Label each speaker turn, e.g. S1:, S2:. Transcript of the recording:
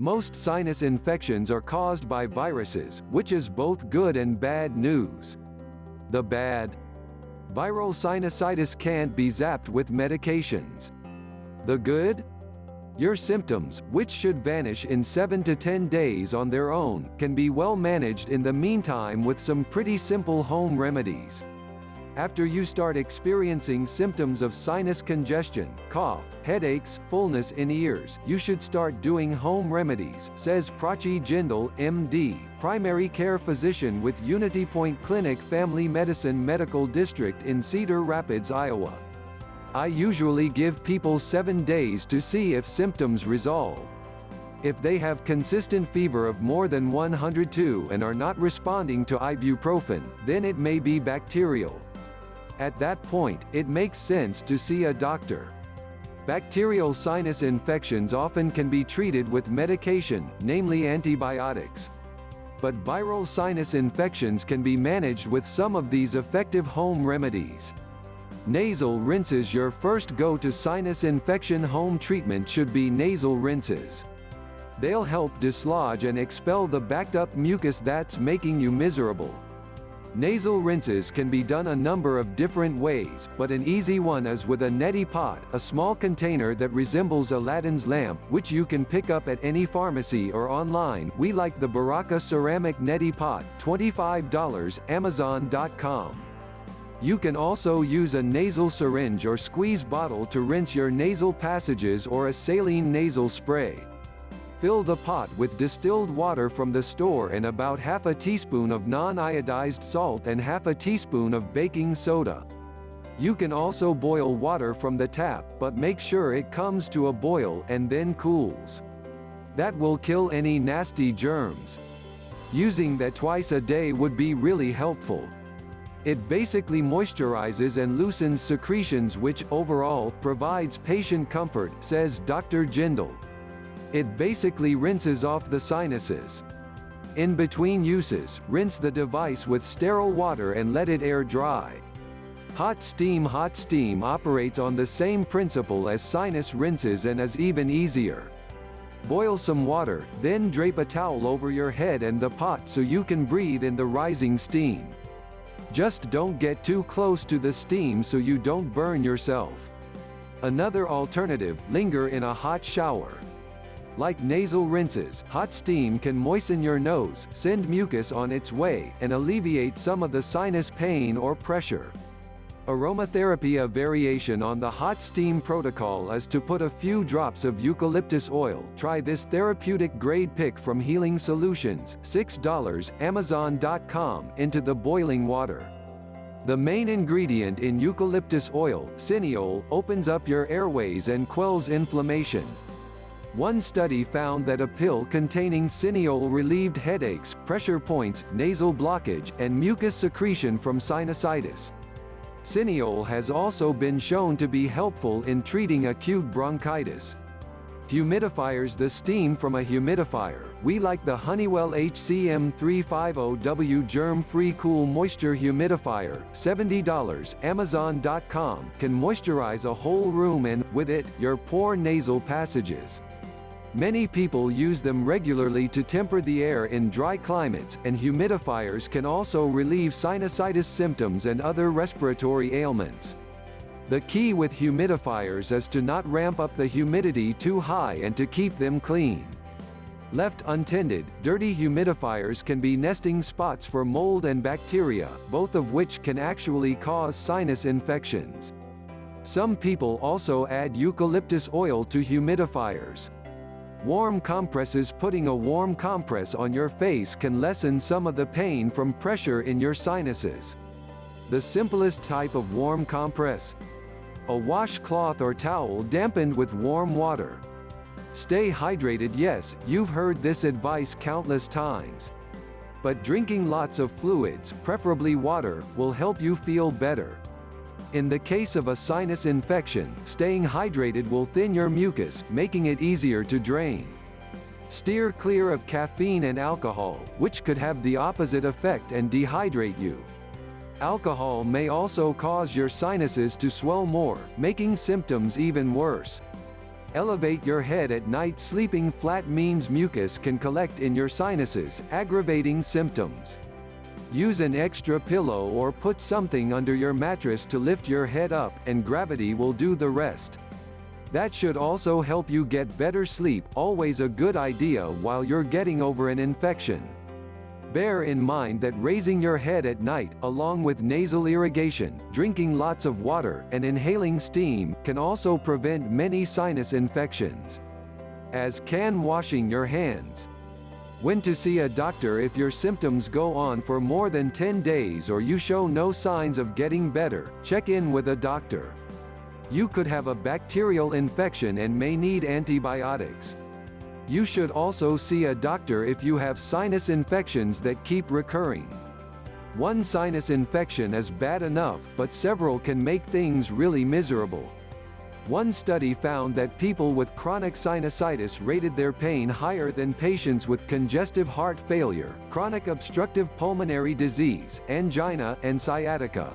S1: Most sinus infections are caused by viruses, which is both good and bad news. The bad: viral sinusitis can't be zapped with medications. The good: your symptoms, which should vanish in 7 to 10 days on their own, can be well managed in the meantime with some pretty simple home remedies. After you start experiencing symptoms of sinus congestion, cough, headaches, fullness in ears, you should start doing home remedies, says Prachi Jindal, MD, primary care physician with UnityPoint Clinic Family Medicine Medical District in Cedar Rapids, Iowa. I usually give people 7 days to see if symptoms resolve. If they have consistent fever of more than 102 and are not responding to ibuprofen, then it may be bacterial. At that point, it makes sense to see a doctor. Bacterial sinus infections often can be treated with medication, namely antibiotics. But viral sinus infections can be managed with some of these effective home remedies. Nasal rinses. Your first go-to sinus infection home treatment should be nasal rinses. They'll help dislodge and expel the backed-up mucus that's making you miserable. Nasal rinses can be done a number of different ways, but an easy one is with a neti pot, a small container that resembles Aladdin's lamp, which you can pick up at any pharmacy or online. We like the Baraka ceramic neti pot, $25, Amazon.com. You can also use a nasal syringe or squeeze bottle to rinse your nasal passages or a saline nasal spray. Fill the pot with distilled water from the store and about half a teaspoon of non-iodized salt and half a teaspoon of baking soda. You can also boil water from the tap, but make sure it comes to a boil and then cools. That will kill any nasty germs. Using that twice a day would be really helpful. It basically moisturizes and loosens secretions, which, overall, provides patient comfort, says Dr. Jindal. It basically rinses off the sinuses. In between uses, rinse the device with sterile water and let it air dry. Hot steam operates on the same principle as sinus rinses and is even easier. Boil some water, then drape a towel over your head and the pot so you can breathe in the rising steam. Just don't get too close to the steam so you don't burn yourself. Another alternative: linger in a hot shower. Like nasal rinses, hot steam can moisten your nose, send mucus on its way, and alleviate some of the sinus pain or pressure. Aromatherapy: a variation on the hot steam protocol is to put a few drops of eucalyptus oil. Try this therapeutic grade pick from Healing Solutions, $6, Amazon.com, into the boiling water. The main ingredient in eucalyptus oil, cineol, opens up your airways and quells inflammation. One study found that a pill containing cineol relieved headaches, pressure points, nasal blockage, and mucus secretion from sinusitis. Cineol has also been shown to be helpful in treating acute bronchitis. Humidifiers: the steam from a humidifier. We like the Honeywell HCM350W germ-free cool moisture humidifier, $70, Amazon.com, can moisturize a whole room and, with it, your poor nasal passages. Many people use them regularly to temper the air in dry climates, and humidifiers can also relieve sinusitis symptoms and other respiratory ailments. The key with humidifiers is to not ramp up the humidity too high and to keep them clean. Left untended, dirty humidifiers can be nesting spots for mold and bacteria, both of which can actually cause sinus infections. Some people also add eucalyptus oil to humidifiers. Warm compresses: putting a warm compress on your face can lessen some of the pain from pressure in your sinuses. The simplest type of warm compress: a washcloth or towel dampened with warm water. Stay hydrated. Yes, you've heard this advice countless times. But drinking lots of fluids, preferably water, will help you feel better. In the case of a sinus infection, staying hydrated will thin your mucus, making it easier to drain. Steer clear of caffeine and alcohol, which could have the opposite effect and dehydrate you. Alcohol may also cause your sinuses to swell more, making symptoms even worse. Elevate your head at night. Sleeping flat means mucus can collect in your sinuses, aggravating symptoms. Use an extra pillow or put something under your mattress to lift your head up, and gravity will do the rest. That should also help you get better sleep, always a good idea while you're getting over an infection. Bear in mind that raising your head at night, along with nasal irrigation, drinking lots of water, and inhaling steam, can also prevent many sinus infections. As can washing your hands. When to see a doctor. If your symptoms go on for more than 10 days or you show no signs of getting better, check in with a doctor. You could have a bacterial infection and may need antibiotics. You should also see a doctor if you have sinus infections that keep recurring. One sinus infection is bad enough, but several can make things really miserable. One study found that people with chronic sinusitis rated their pain higher than patients with congestive heart failure, chronic obstructive pulmonary disease, angina, and sciatica.